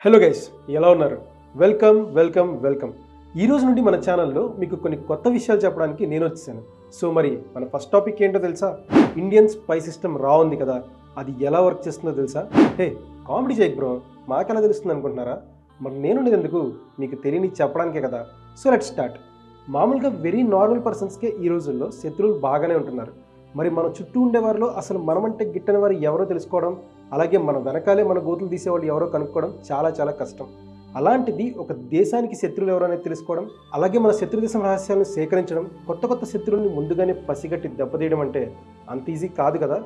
Hello guys, ఎలా ఉన్నారు? Welcome. ఈ రోజు నుండి మన ఛానల్లో మీకు కొన్ని కొత్త విషయాలు చెప్పడానికి నేను వచ్చేసాను. సో మరి మన ఫస్ట్ టాపిక్ ఏంటో తెలుసా? ఇండియన్ స్పై సిస్టమ్ రా ఉంది కదా, అది ఎలా వర్క్ చేస్తుందో తెలుసా? హే, కామెడీ చేయకు బ్రో, మాకెలా తెలుస్తుంది అనుకుంటున్నారా? మరి నేను ఎందుకు మీకు తెలియని చెప్పడానికే కదా. So let's start. మామూలుగా వెరీ నార్మల్ పర్సన్స్కే ఈ రోజుల్లో శత్రువులు బాగానే ఉంటున్నారు. మరి మన చుట్టూ ఉండేవారిలో అసలు మనమంటే గిట్టని వారు ఎవరో తెలుసుకోవడం, అలాగే మన వెనకాలే మన గోతులు తీసేవాళ్ళు ఎవరో కనుక్కోవడం చాలా కష్టం. అలాంటిది ఒక దేశానికి శత్రువులు ఎవరైనా తెలుసుకోవడం, అలాగే మన శత్రు దేశం రహస్యాలను సేకరించడం, కొత్త శత్రువుల్ని ముందుగానే పసిగట్టి దెబ్బతీయడం అంటే అంత ఈజీ కాదు కదా.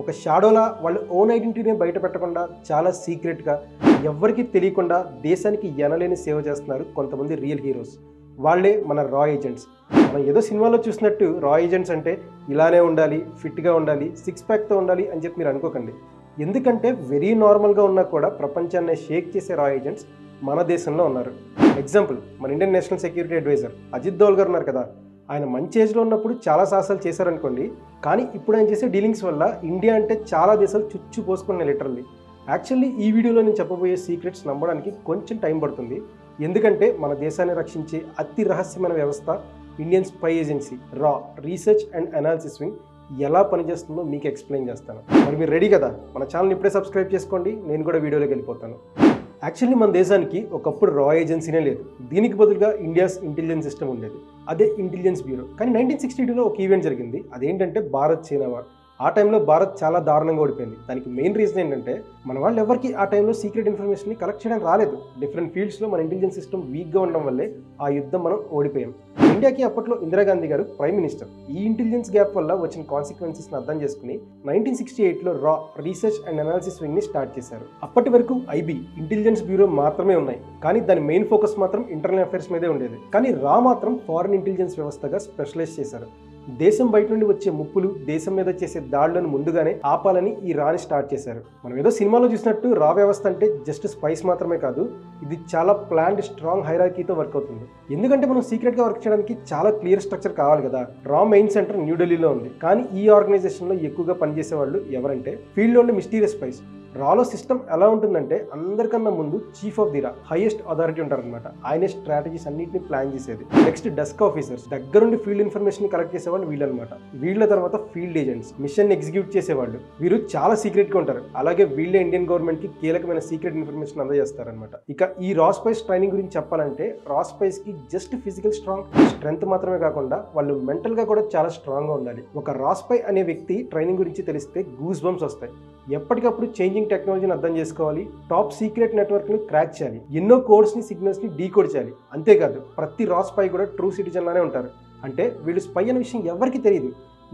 ఒక షాడోలా వాళ్ళ ఓన్ ఐడెంటిటీని బయట పెట్టకుండా చాలా సీక్రెట్గా ఎవ్వరికీ తెలియకుండా దేశానికి ఎనలేని సేవ చేస్తున్నారు కొంతమంది రియల్ హీరోస్. వాళ్ళే మన రా ఏజెంట్స్. మనం ఏదో సినిమాలో చూసినట్టు రా ఏజెంట్స్ అంటే ఇలానే ఉండాలి, ఫిట్గా ఉండాలి, సిక్స్ ప్యాక్తో ఉండాలి అని చెప్పి మీరు అనుకోకండి. ఎందుకంటే వెరీ నార్మల్గా ఉన్నా కూడా ప్రపంచాన్ని షేక్ చేసే రా ఏజెంట్స్ మన దేశంలో ఉన్నారు. ఎగ్జాంపుల్, మన Indian national security adviser Ajit Doval గారు ఉన్నారు కదా. ఆయన మంచి ఏజ్లో ఉన్నప్పుడు చాలా సాహసాలు చేశారనుకోండి, కానీ ఇప్పుడు ఆయన చేసే డీలింగ్స్ వల్ల ఇండియా అంటే చాలా దేశాలు చుచ్చు పోసుకున్నాయి లిటరల్లీ. యాక్చువల్లీ ఈ వీడియోలో నేను చెప్పబోయే సీక్రెట్స్ నమ్మడానికి కొంచెం టైం పడుతుంది. ఎందుకంటే మన దేశాన్ని రక్షించే అతి రహస్యమైన వ్యవస్థ ఇండియన్ స్పై ఏజెన్సీ రా, రీసెర్చ్ అండ్ అనాలిసిస్ వింగ్ ఎలా పనిచేస్తుందో మీకు ఎక్స్ప్లెయిన్ చేస్తాను. మరి మీరు రెడీ కదా? మన ఛానల్ ఇప్పుడే సబ్స్క్రైబ్ చేసుకోండి, నేను కూడా వీడియోలోకి వెళ్ళిపోతాను. యాక్చువల్లీ మన దేశానికి ఒకప్పుడు రా ఏజెన్సీనే లేదు. దీనికి బదులుగా ఇండియాస్ ఇంటెలిజెన్స్ సిస్టమ్ ఉండేది, అదే ఇంటెలిజెన్స్ బ్యూరో. కానీ 1962లో ఒక ఈవెంట్ జరిగింది. అదేంటంటే భారత్ చైనా వార్. ఆ టైంలో భారత్ చాలా దారుణంగా ఓడిపోయింది. దానికి మెయిన్ రీజన్ ఏంటంటే మన వాళ్ళు ఎవరికి ఆ టైంలో సీక్రెట్ ఇన్ఫర్మేషన్ని కలెక్ట్ చేయడానికి రాలేదు. డిఫరెంట్ ఫీల్డ్స్లో మన ఇంటెలిజెన్స్ సిస్టమ్ వీక్గా ఉండడం వల్లే ఆ యుద్ధం మనం ఓడిపోయాం. ఇండియాకి అప్పట్లో ఇందిరాగాంధీ గారు ప్రైమ్ మినిస్టర్. ఈ ఇంటెలిజెన్స్ గ్యాప్ వల్ల వచ్చిన కాన్సిక్వెన్సెస్ని అర్థం చేసుకుని 1968లో రా, రీసెర్చ్ అండ్ అనాలిసిస్ వింగ్ని స్టార్ట్ చేశారు. అప్పటి వరకు ఐబీ, ఇంటెలిజెన్స్ బ్యూరో మాత్రమే ఉన్నాయి, కానీ దాని మెయిన్ ఫోకస్ మాత్రం ఇంటర్నల్ అఫైర్స్ మీదే ఉండేది. కానీ రా మాత్రం ఫారిన్ ఇంటెలిజెన్స్ వ్యవస్థగా స్పెషలైజ్ చేశారు. దేశం బయట నుండి వచ్చే ముప్పులు, దేశం మీద చేసే దాడులను ముందుగానే ఆపాలని ఈ రాని స్టార్ట్ చేశారు. మనం ఏదో సినిమాలో చూసినట్టు రా వ్యవస్థ అంటే జస్ట్ స్పైస్ మాత్రమే కాదు, ఇది చాలా ప్లాన్డ్, స్ట్రాంగ్ హైరార్కీతో వర్క్ అవుతుంది. ఎందుకంటే మనం సీక్రెట్గా వర్క్ చేయడానికి చాలా క్లియర్ స్ట్రక్చర్ కావాలి కదా. రా మెయిన్ సెంటర్ న్యూఢిల్లీలో ఉంది, కానీ ఈ ఆర్గనైజేషన్లో ఎక్కువగా పనిచేసే వాళ్ళు ఎవరంటే ఫీల్డ్లో ఉండే మిస్టీరియస్ స్పైస్. రాలో సిస్టమ్ ఎలా ఉంటుందంటే అందరికన్నా ముందు చీఫ్ ఆఫ్ ది రా, హైయెస్ట్ అథారిటీ ఉంటారనమాట. ఆయనే స్ట్రాటజీస్ అన్నింటినీ ప్లాన్ చేసేది. నెక్స్ట్ డెస్క్ ఆఫీసర్స్, దగ్గరుండి ఫీల్డ్ ఇన్ఫర్మేషన్ కలెక్ట్ చేసేవాళ్ళు వీళ్ళు అనమాట. వీళ్ళ తర్వాత ఫీల్డ్ ఏజెంట్స్, మిషన్ ఎగ్జిక్యూట్ చేసేవాళ్ళు. వీరు చాలా సీక్రెట్గా ఉంటారు. అలాగే వీళ్ళే ఇండియన్ గవర్నమెంట్ కి కీలకమైన సీక్రెట్ ఇన్ఫర్మేషన్ అందజేస్తారనమాట. ఇక ఈ రా స్పైస్ ట్రైనింగ్ గురించి చెప్పాలంటే రా స్పైస్ కి జస్ట్ ఫిజికల్ స్ట్రెంత్ మాత్రమే కాకుండా వాళ్ళు మెంటల్ గా కూడా చాలా స్ట్రాంగ్ గా ఉండాలి. ఒక రా స్పై అనే వ్యక్తి ట్రైనింగ్ గురించి తెలిస్తే గూస్ బంప్స్ వస్తాయి. ఎప్పటికప్పుడు చేంజింగ్ టెక్నాలజీని అర్థం చేసుకోవాలి, టాప్ సీక్రెట్ నెట్వర్క్ ని క్రాక్ చేయాలి, ఎన్నో కోడ్స్ ని, సిగ్నల్స్ ని డీకోడ్ చేయాలి. అంతేకాదు ప్రతి రా స్పై కూడా ట్రూ సిటిజన్ లానే ఉంటారు. అంటే వీళ్ళు స్పై అనే విషయం ఎవరికి తెలియదు.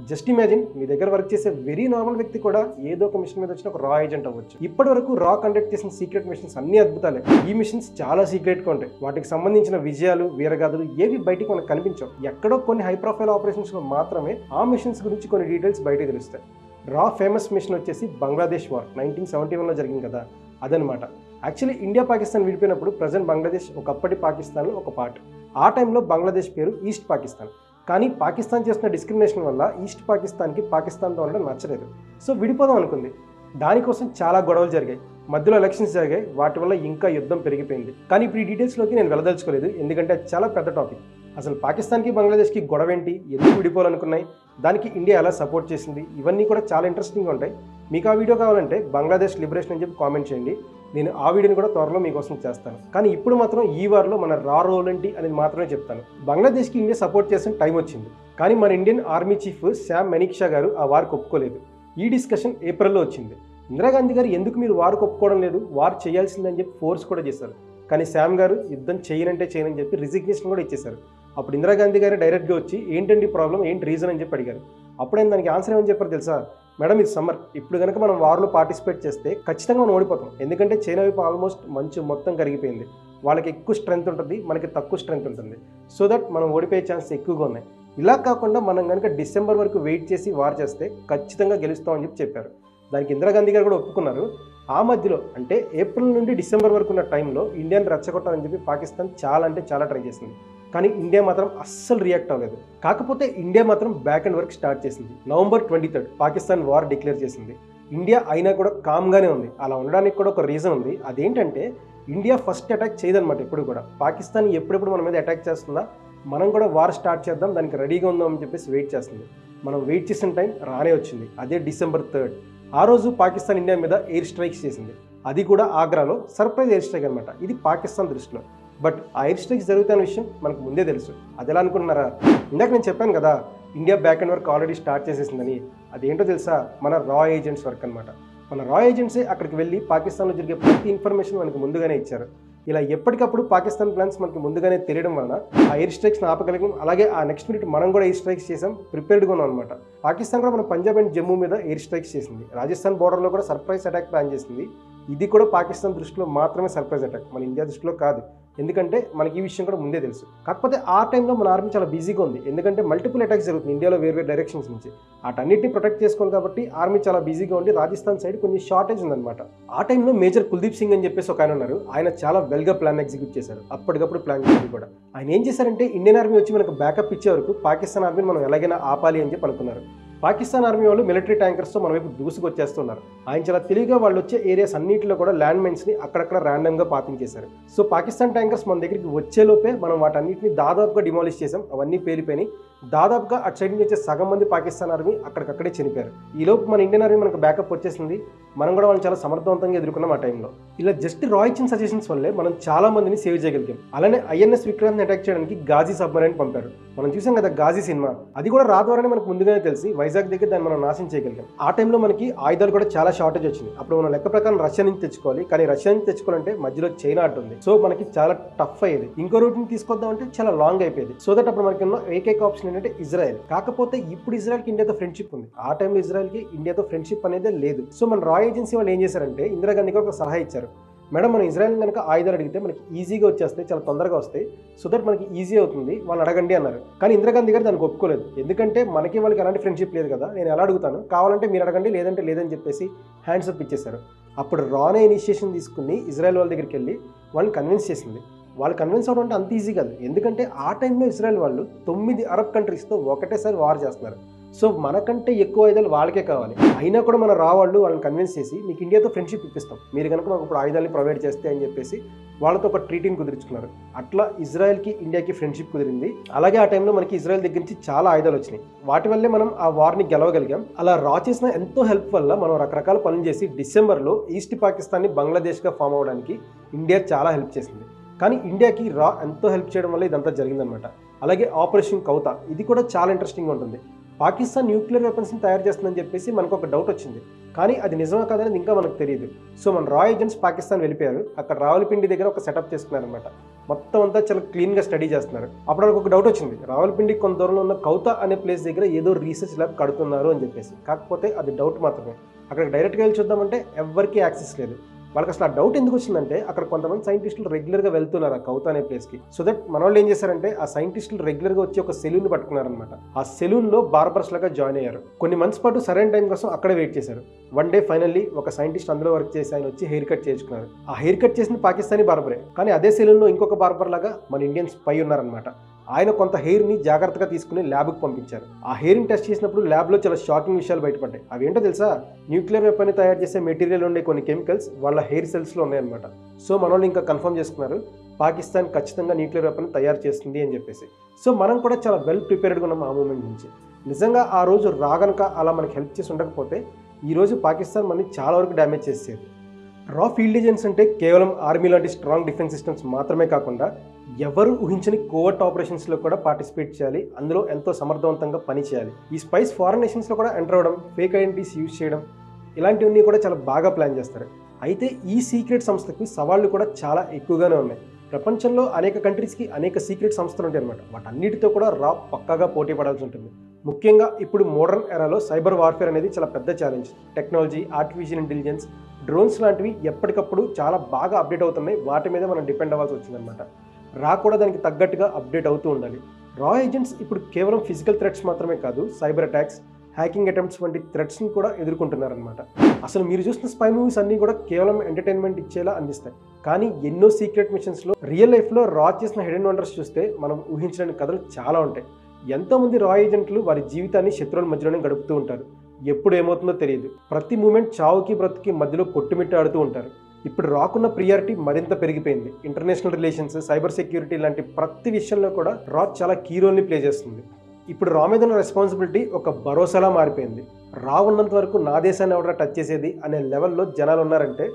జస్ట్ ఇమాజిన్, మీ దగ్గర వర్క్ చేసే వెరీ నార్మల్ వ్యక్తి కూడా ఏదో ఒక మిషన్ మీద వచ్చిన ఒక రా ఏజెంట్ అవ్వచ్చు. ఇప్పటి వరకు రా కండక్ట్ చేసిన సీక్రెట్ మిషన్స్ అన్ని అద్భుతాలే. ఈ మిషన్స్ చాలా సీక్రెట్గా ఉంటాయి. వాటికి సంబంధించిన విజయాలు, వీరగాథలు ఏవి బయటికి మనకు కనిపించవు. ఎక్కడో కొన్ని హై ప్రొఫైల్ ఆపరేషన్స్ లో మాత్రమే ఆ మిషన్స్ గురించి కొన్ని డీటెయిల్స్ బయటకు తెలుస్తాయి. రా ఫేమస్ మిషన్ వచ్చేసి బంగ్లాదేశ్ వార్ 1971లో జరిగింది కదా, అదనమాట. యాక్చువల్లీ ఇండియా పాకిస్తాన్ విడిపోయినప్పుడు ప్రజెంట్ బంగ్లాదేశ్ ఒకప్పటి పాకిస్తాన్లో ఒక పార్ట్. ఆ టైంలో బంగ్లాదేశ్ పేరు ఈస్ట్ పాకిస్తాన్. కానీ పాకిస్తాన్ చేస్తున్న డిస్క్రిమినేషన్ వల్ల ఈస్ట్ పాకిస్తాన్కి పాకిస్తాన్తో ఉండడం నచ్చలేదు. సో విడిపోదాం అనుకుంది. దానికోసం చాలా గొడవలు జరిగాయి, మధ్యలో ఎలక్షన్స్ జరిగాయి. వాటి వల్ల ఇంకా యుద్ధం పెరిగిపోయింది. కానీ ఇప్పుడు ఈ డీటెయిల్స్లోకి నేను వెళ్ళదలుచుకోలేదు, ఎందుకంటే అది చాలా పెద్ద టాపిక్. అసలు పాకిస్తాన్కి బంగ్లాదేశ్కి గొడవ ఏంటి, ఎందుకు విడిపోవాలనుకున్నాయి, దానికి ఇండియా ఎలా సపోర్ట్ చేసింది, ఇవన్నీ కూడా చాలా ఇంట్రెస్టింగ్గా ఉంటాయి. మీకు ఆ వీడియో కావాలంటే బంగ్లాదేశ్ లిబరేషన్ అని చెప్పి కామెంట్ చేయండి, నేను ఆ వీడియోని కూడా త్వరలో మీకోసం చేస్తాను. కానీ ఇప్పుడు మాత్రం ఈ వార్లో మన రా రోల్ ఏంటి అనేది మాత్రమే చెప్తాను. బంగ్లాదేశ్కి ఇండియా సపోర్ట్ చేసిన టైం వచ్చింది, కానీ మన ఇండియన్ ఆర్మీ చీఫ్ శామ్ మెనిక్షా గారు ఆ వార్కి ఒప్పుకోలేదు. ఈ డిస్కషన్ ఏప్రిల్లో వచ్చింది. ఇందిరాగాంధీ గారు ఎందుకు మీరు వార్కి ఒప్పుకోవడం లేదు, వార్ చేయాల్సిందని చెప్పి ఫోర్స్ కూడా చేశారు. కానీ శామ్ గారు యుద్ధం చేయనని చెప్పి రిజిగ్నేషన్ కూడా ఇచ్చేశారు. అప్పుడు ఇందిరాగాంధీ గారు డైరెక్ట్గా వచ్చి ఏంటండి ప్రాబ్లం, ఏంటి రీజన్ అని చెప్పి అడిగారు. అప్పుడైనా దానికి ఆన్సర్ ఏమని చెప్పారు తెలుసా? మేడం, ఇది సమ్మర్, ఇప్పుడు కనుక మనం వార్లో పార్టిసిపేట్ చేస్తే ఖచ్చితంగా మనం ఓడిపోతాం. ఎందుకంటే చైనా వైపు ఆల్మోస్ట్ మంచు మొత్తం కరిగిపోయింది. వాళ్ళకి ఎక్కువ స్ట్రెంత్ ఉంటుంది, మనకి తక్కువ స్ట్రెంత్ ఉంటుంది. సో దట్ మనం ఓడిపోయే ఛాన్స్ ఎక్కువగా ఉన్నాయి. ఇలా కాకుండా మనం కనుక డిసెంబర్ వరకు వెయిట్ చేసి వార్ చేస్తే ఖచ్చితంగా గెలుస్తామని చెప్పారు. దానికి ఇందిరాగాంధీ గారు కూడా ఒప్పుకున్నారు. ఆ మధ్యలో అంటే ఏప్రిల్ నుండి డిసెంబర్ వరకు ఉన్న టైంలో ఇండియాని రెచ్చగొట్టాలని చెప్పి పాకిస్తాన్ చాలా ట్రై చేసింది. కానీ ఇండియా మాత్రం అస్సలు రియాక్ట్ అవ్వలేదు. కాకపోతే ఇండియా మాత్రం బ్యాక్ అండ్ వర్క్ స్టార్ట్ చేసింది. నవంబర్ 23 పాకిస్తాన్ వార్ డిక్లేర్ చేసింది. ఇండియా అయినా కూడా కామ్గానే ఉంది. అలా ఉండడానికి కూడా ఒక రీజన్ ఉంది. అదేంటంటే ఇండియా ఫస్ట్ అటాక్ చేయదన్నమాట. ఎప్పుడు కూడా పాకిస్తాన్ ఎప్పుడెప్పుడు మన మీద అటాక్ చేస్తుందా, మనం కూడా వార్ స్టార్ట్ చేద్దాం, దానికి రెడీగా ఉందాం అని చెప్పేసి వెయిట్ చేస్తుంది. మనం వెయిట్ చేసిన టైం రానే వచ్చింది. అదే December 3. ఆ రోజు పాకిస్తాన్ ఇండియా మీద ఎయిర్ స్ట్రైక్స్ చేసింది. అది కూడా ఆగ్రాలో సర్ప్రైజ్ ఎయిర్ స్ట్రైక్ అనమాట. ఇది పాకిస్తాన్ దృష్టిలో. బట్ ఆ ఎయిర్ స్ట్రైక్స్ జరుగుతున్న విషయం మనకు ముందే తెలుసు. అది ఎలా అనుకుంటున్నారా? ఇందాక నేను చెప్పాను కదా, India back and work already start చేసేసిందని. అదేంటో తెలుసా? మన రా ఏజెంట్స్ వర్క్ అనమాట. మన రా ఏజెంట్సే అక్కడికి వెళ్ళి పాకిస్తాన్లో జరిగే ప్రతి ఇన్ఫర్మేషన్ మనకు ముందుగానే ఇచ్చారు. ఇలా ఎప్పటికప్పుడు పాకిస్తాన్ ప్లాన్స్ మనకు ముందుగానే తెలియడం వలన ఆ ఎయిర్ స్ట్రైక్స్ని ఆపగలిగాం. అలాగే ఆ నెక్స్ట్ మినిట్ మనం కూడా ఎయిర్ స్ట్రైక్స్ చేసాం, ప్రిపేర్డ్గా ఉన్నాం అనమాట. పాకిస్తాన్ కూడా మన పంజాబ్ అండ్ జమ్మూ మీద ఎయిర్ స్ట్రైక్స్ చేసింది. రాజస్థాన్ బోర్డర్లో కూడా సర్ప్రైజ్ అటాక్ ప్లాన్ చేసింది. ఇది కూడా పాకిస్తాన్ దృష్టిలో మాత్రమే సర్ప్రైజ్ అటాక్, మన ఇండియా దృష్టిలో కాదు. ఎందుకంటే మనకి ఈ విషయం కూడా ముందే తెలుసు. కాకపోతే ఆ టైంలో మన ఆర్మీ చాలా బిజీగా ఉంది. ఎందుకంటే మల్టిపుల్ అటాక్స్ జరుగుతుంది ఇండియాలో వేరే డైరెక్షన్స్ నుంచి. వాటన్నిటిని ప్రొటెక్ట్ చేసుకోవాలి కాబట్టి ఆర్మీ చాలా బిజీగా ఉండి రాజస్థాన్ సైడ్ కొంచెం షార్టేజ్ ఉందన్నమాట. ఆ టైంలో మేజర్ కుల్దీప్ సింగ్ అని చెప్పేసి ఒక ఆయన ఉన్నారు. ఆయన చాలా వెల్గా ప్లాన్ ఎగ్జిక్యూట్ చేశారు. అప్పటికప్పుడు ప్లాన్ చేసి కూడా ఆయన ఏం చేశారంటే, ఇండియన్ ఆర్మీ వచ్చి మనకు బ్యాకప్ ఇచ్చే వరకు పాకిస్తాన్ ఆర్మీని మనం ఎలాగైనా ఆపాలి అని చెప్పి అనుకున్నారు. పాకిస్తాన్ ఆర్మీ వాళ్ళు మిలిటరీ ట్యాంకర్స్తో మన వైపు దూసుకొచ్చేస్తున్నారు. ఆయన చాలా తెలివిగా వాళ్ళు వచ్చే ఏరియాస్ అన్నింటిలో కూడా ల్యాండ్ మైన్స్ని అక్కడక్కడ ర్యాండమ్గా పాతించేశారు. సో పాకిస్తాన్ ట్యాంకర్స్ మన దగ్గరికి వచ్చేలోపే మనం వాటన్నిటిని దాదాపుగా డిమాలిష్ చేసాం. అవన్నీ పేలిపోయి దాదాపుగా అటు సైడ్ నుంచి వచ్చే సగం మంది పాకిస్తాన్ ఆర్మీ అక్కడికక్కడే చనిపోయారు. ఈలోపు మన ఇండియన్ ఆర్మీ మనకు బ్యాకప్ వచ్చేసింది. మనం కూడా వాళ్ళని చాలా సమర్థవంతంగా ఎదుర్కొన్నాం ఆ టైంలో. ఇలా జస్ట్ రా ఇచ్చిన సజెషన్స్ వల్లే మనం చాలా మందిని సేవ్ చేయగలిగాం. అలానే INS విక్రాంత్ని అటాక్ చేయడానికి గాజీ సబ్మరైన్ పంపారు. మనం చూసాం కదా గాజీ సినిమా, అది కూడా రా ద్వారానే మనకు ముందుగానే తెలిసి వైజాగ్ దగ్గర దాన్ని మనం నాశనం చేయగలిగాం. ఆ టైంలో మనకి ఆయుధాలు కూడా చాలా షార్టేజ్ వచ్చింది. అప్పుడు మనం లెక్క ప్రకారం రష్యా నుంచి తెచ్చుకోవాలి, కానీ రష్యా నుంచి తెచ్చుకోవాలంటే మధ్యలో చైనా అడ్డు ఉంది. సో మనకి చాలా టఫ్ అయ్యేది. ఇంకో రూట్ని తీసుకొద్దాం అంటే చాలా లాంగ్ అయిపోయేది. సో దట్ అప్పుడు మనకి ఉన్న ఏకైక ఆప్షన్ ఏంటంటే ఇజ్రాయెల్. కాకపోతే ఇప్పుడు ఇజ్రాయెల్కి ఇండియాతో ఫ్రెండ్షిప్ ఉంది. ఆ టైంలో ఇజ్రాయెల్కి ఇండియాతో ఫ్రెండ్షిప్ అనేది లేదు. సో మన రా ఏజెన్సీ వాళ్ళు ఏం చేశారంటే, ఇందిరాగాంధీకి ఒక సలహా ఇచ్చారు. మేడం, మనం ఇజ్రాయెల్ కనుక ఆయుధాలు అడిగితే మనకి ఈజీగా వచ్చేస్తాయి, చాలా తొందరగా వస్తాయి, సో దట్ మనకి ఈజీ అవుతుంది, వాళ్ళని అడగండి అన్నారు. కానీ ఇందిరాగాంధీ గారు దానికి ఒప్పుకోలేదు. ఎందుకంటే మనకి వాళ్ళకి ఎలాంటి ఫ్రెండ్షిప్ లేదు కదా, నేను ఎలా అడుగుతాను, కావాలంటే మీరు అడగండి, లేదంటే లేదని చెప్పేసి హ్యాండ్స్ అప్ ఇచ్చేశారు. అప్పుడు రానే ఇనిషియేషన్ తీసుకుని ఇజ్రాయెల్ వాళ్ళ దగ్గరికి వెళ్ళి వాళ్ళని కన్విన్స్ చేసింది. వాళ్ళు కన్విన్స్ అవ్వడం అంటే అంత ఈజీ కాదు. ఎందుకంటే ఆ టైంలో ఇజ్రాయెల్ వాళ్ళు 9 అరబ్ కంట్రీస్తో ఒకటేసారి వార్ చేస్తున్నారు. సో మనకంటే ఎక్కువ ఆయుధాలు వాళ్ళకే కావాలి. అయినా కూడా మన వాళ్ళు వాళ్ళని కన్విన్స్ చేసి మీకు ఇండియాతో ఫ్రెండ్షిప్ ఇప్పిస్తాం, మీరు కనుక మాకు ఇప్పుడు ఆయుధాలని ప్రొవైడ్ చేస్తే అని చెప్పేసి వాళ్ళతో ఒక ట్రీటీని కుదుర్చుకున్నారు. అట్లా ఇజ్రాయెల్కి ఇండియాకి ఫ్రెండ్షిప్ కుదిరింది. అలాగే ఆ టైంలో మనకి ఇజ్రాయెల్ దగ్గర నుంచి చాలా ఆయుధాలు వచ్చినాయి. వాటి వల్లే మనం ఆ వార్ని గెలవగలిగాం. అలా రా చేసిన ఎంతో హెల్ప్ వల్ల మనం రకరకాల పనులు చేసి డిసెంబర్లో ఈస్ట్ పాకిస్తాన్ని బంగ్లాదేశ్గా ఫామ్ అవ్వడానికి ఇండియా చాలా హెల్ప్ చేసింది. కానీ ఇండియాకి రా ఎంతో హెల్ప్ చేయడం వల్ల ఇదంతా జరిగిందనమాట. అలాగే ఆపరేషన్ కౌతా, ఇది కూడా చాలా ఇంట్రెస్టింగ్గా ఉంటుంది. పాకిస్తాన్ న్యూక్లియర్ వెపన్స్ని తయారు చేస్తుందని చెప్పేసి మనకు ఒక డౌట్ వచ్చింది. కానీ అది నిజమా కాదనేది ఇంకా మనకు తెలియదు. సో మన రా ఏజెంట్స్ పాకిస్తాన్ వెళ్ళిపోయారు. అక్కడ రావల్పిండి దగ్గర ఒక సెటప్ చేసుకున్నారనమాట. మొత్తం అంతా చాలా క్లీన్గా స్టడీ చేస్తున్నారు. అప్పుడు వాళ్ళకి ఒక డౌట్ వచ్చింది, రావల్పిండి కొంత దూరంలో ఉన్న కౌతా అనే ప్లేస్ దగ్గర ఏదో రీసెర్చ్ ల్యాబ్ కడుతున్నారు అని చెప్పేసి. కాకపోతే అది డౌట్ మాత్రమే. అక్కడికి డైరెక్ట్గా వెళ్ళి చూద్దామంటే ఎవరికీ యాక్సెస్ లేదు. వాళ్ళకి అసలు ఆ డౌట్ ఎందుకు వచ్చిందంటే, అక్కడ కొంతమంది సైంటిస్టులు రెగ్యులర్గా వెళ్తున్నారు ఆ కౌతా అనే ప్లేస్కి. సో దట్ మన వాళ్ళు ఏం చేశారంటే, ఆ సైంటిస్టులు రెగ్యులర్గా వచ్చి ఒక సెలూన్ పట్టుకున్నారనమాట. ఆ సెలూన్లో బార్బర్స్ లాగా జాయిన్ అయ్యారు. కొన్ని మంత్స్ పాటు సరైన టైం కోసం అక్కడే వెయిట్ చేశారు. వన్ డే ఫైనల్లీ ఒక సైంటిస్ట్ అందులో వర్క్ చేసి ఆయన వచ్చి హెయిర్ కట్ చేసుకున్నారు. ఆ హెయిర్ కట్ చేసిన పాకిస్తానీ బార్బరే, కానీ అదే సెలూన్లో ఇంకొక బార్బర్ లాగా మన ఇండియన్ స్పై ఉన్నారనమాట. ఆయన కొంత హెయిర్ని జాగ్రత్తగా తీసుకుని ల్యాబ్కి పంపించారు. ఆ హెయిర్ని టెస్ట్ చేసినప్పుడు ల్యాబ్లో చాలా షాకింగ్ విషయాలు బయటపడ్డాయి. అవేంటో తెలుసా? న్యూక్లియర్ వెపన్ని తయారు చేసే మెటీరియల్ ఉండే కొన్ని కెమికల్స్ వాళ్ళ హెయిర్ సెల్స్లో ఉన్నాయన్నమాట. సో మన వాళ్ళు ఇంకా కన్ఫర్మ్ చేసుకున్నారు, పాకిస్తాన్ ఖచ్చితంగా న్యూక్లియర్ వెపన్ తయారు చేస్తుంది అని చెప్పేసి. సో మనం కూడా చాలా వెల్ ప్రిపేర్డ్గా ఉన్నాం ఆ మూమెంట్ నుంచి. నిజంగా ఆ రోజు రాగనక అలా మనకి హెల్ప్ చేసి ఉండకపోతే ఈరోజు పాకిస్తాన్ మనని చాలా వరకు డ్యామేజ్ చేసేది. రా ఫీల్డ్ ఏజెంట్స్ అంటే కేవలం ఆర్మీ లాంటి స్ట్రాంగ్ డిఫెన్స్ సిస్టమ్స్ మాత్రమే కాకుండా ఎవరు ఊహించని కోవర్ట్ ఆపరేషన్స్లో కూడా పార్టిసిపేట్ చేయాలి, అందులో ఎంతో సమర్థవంతంగా పని చేయాలి. ఈ స్పైస్ ఫారెన్ నేషన్స్లో కూడా ఎంటర్ అవ్వడం, ఫేక్ ఐడెంటిటీస్ యూజ్ చేయడం, ఇలాంటివన్నీ కూడా చాలా బాగా ప్లాన్ చేస్తారు. అయితే ఈ సీక్రెట్ సంస్థకి సవాళ్లు కూడా చాలా ఎక్కువగానే ఉన్నాయి. ప్రపంచంలో అనేక కంట్రీస్కి అనేక సీక్రెట్ సంస్థలు ఉంటాయి అన్నమాట. వాటన్నిటితో కూడా రా పక్కాగా పోటీ పడాల్సి ఉంటుంది. ముఖ్యంగా ఇప్పుడు మోడర్న్ ఎరాలో సైబర్ వార్ఫేర్ అనేది చాలా పెద్ద challenge. Technology, artificial intelligence, drones లాంటివి ఎప్పటికప్పుడు చాలా బాగా అప్డేట్ అవుతున్నాయి. వాటి మీద మనం డిపెండ్ అవ్వాల్సి వచ్చిందనమాట. రా కూడా దానికి తగ్గట్టుగా అప్డేట్ అవుతూ ఉండాలి. రా ఏజెంట్స్ ఇప్పుడు కేవలం ఫిజికల్ థ్రెట్స్ మాత్రమే కాదు, సైబర్ అటాక్స్, హ్యాకింగ్ అటెంప్ట్స్ వంటి థ్రెట్స్ని కూడా ఎదుర్కొంటున్నారనమాట. అసలు మీరు చూసిన స్పై మూవీస్ అన్నీ కూడా కేవలం ఎంటర్టైన్మెంట్ ఇచ్చేలా అందిస్తాయి. కానీ ఎన్నో సీక్రెట్ మిషన్స్లో రియల్ లైఫ్లో రా చేసిన హిడెన్ వండర్స్ చూస్తే మనం ఊహించలేని కథలు చాలా ఉంటాయి. ఎంతోమంది రా ఏజెంట్లు వారి జీవితాన్ని శత్రువుల మధ్యలోనే గడుపుతూ ఉంటారు. ఎప్పుడు ఏమవుతుందో తెలియదు. ప్రతి మూమెంట్ చావుకి బ్రతుకి మధ్యలో కొట్టుమిట్టాడుతూ ఉంటారు. ఇప్పుడు రాకున్న ప్రియారిటీ మరింత పెరిగిపోయింది. ఇంటర్నేషనల్ రిలేషన్స్, సైబర్ సెక్యూరిటీ లాంటి ప్రతి విషయంలో కూడా రా చాలా కీ రోల్ని ప్లే చేస్తుంది. ఇప్పుడు రా మీద ఉన్న రెస్పాన్సిబిలిటీ ఒక భరోసాలా మారిపోయింది. రా ఉన్నంత వరకు నా దేశాన్ని ఎవరైనా టచ్ చేసేది అనే లెవెల్లో జనాలు ఉన్నారంటే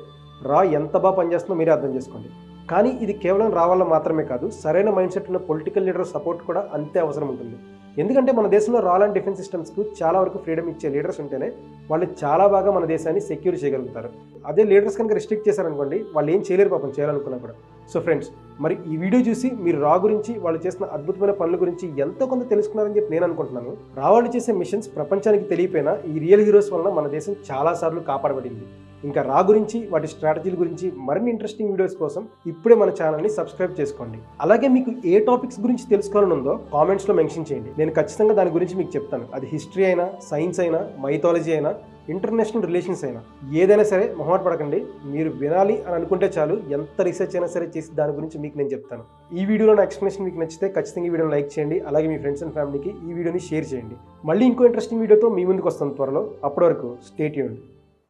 రా ఎంత బాగా పనిచేస్తుందో మీరే అర్థం చేసుకోండి. కానీ ఇది కేవలం రా వల్ల మాత్రమే కాదు, సరైన మైండ్ సెట్ ఉన్న పొలిటికల్ లీడర్ సపోర్ట్ కూడా అంతే అవసరం ఉంటుంది. ఎందుకంటే మన దేశంలో రా అండ్ డిఫెన్స్ సిస్టమ్స్కు చాలా వరకు ఫ్రీడమ్ ఇచ్చే లీడర్స్ ఉంటేనే వాళ్ళు చాలా బాగా మన దేశాన్ని సెక్యూర్ చేయగలుగుతారు. అదే లీడర్స్ కనుక రిస్ట్రిక్ట్ చేశారనుకోండి, వాళ్ళు ఏం చేయలేరు పాపం, చేయాలనుకున్నా కూడా. సో ఫ్రెండ్స్, మరి ఈ వీడియో చూసి మీరు రా గురించి, వాళ్ళు చేసిన అద్భుతమైన పనుల గురించి ఎంతో కొంత తెలుసుకున్నారని చెప్పి నేను అనుకుంటున్నాను. రా వాళ్ళు చేసే మిషన్స్ ప్రపంచానికి తెలియపోయినా ఈ రియల్ హీరోస్ వలన మన దేశం చాలాసార్లు కాపాడబడింది. ఇంకా రా గురించి, వాటి స్ట్రాటజీల గురించి మరిన్ని ఇంట్రెస్టింగ్ వీడియోస్ కోసం ఇప్పుడే మన ఛానల్ని సబ్స్క్రైబ్ చేసుకోండి. అలాగే మీకు ఏ టాపిక్స్ గురించి తెలుసుకోవాలని ఉందో కామెంట్స్లో మెన్షన్ చేయండి. నేను ఖచ్చితంగా దాని గురించి మీకు చెప్తాను. అది హిస్టరీ అయినా, సైన్స్ అయినా, మైథాలజీ అయినా, ఇంటర్నేషనల్ రిలేషన్స్ అయినా, ఏదైనా సరే మొహమాట పడకండి. మీరు వినాలి అని అనుకుంటే చాలు, ఎంత రీసెర్చ్ అయినా సరే చేసి దాని గురించి మీకు నేను చెప్తాను. ఈ వీడియోలో నా ఎక్స్ప్లెనేషన్ మీకు నచ్చితే ఖచ్చితంగా ఈ వీడియోని లైక్ చేయండి. అలాగే మీ ఫ్రెండ్స్ అండ్ ఫ్యామిలీకి ఈ వీడియోని షేర్ చేయండి. మళ్ళీ ఇంకో ఇంట్రెస్టింగ్ వీడియోతో మీ ముందుకు వస్తాను త్వరలో. అప్పటి వరకు స్టే ట్యూన్డ్.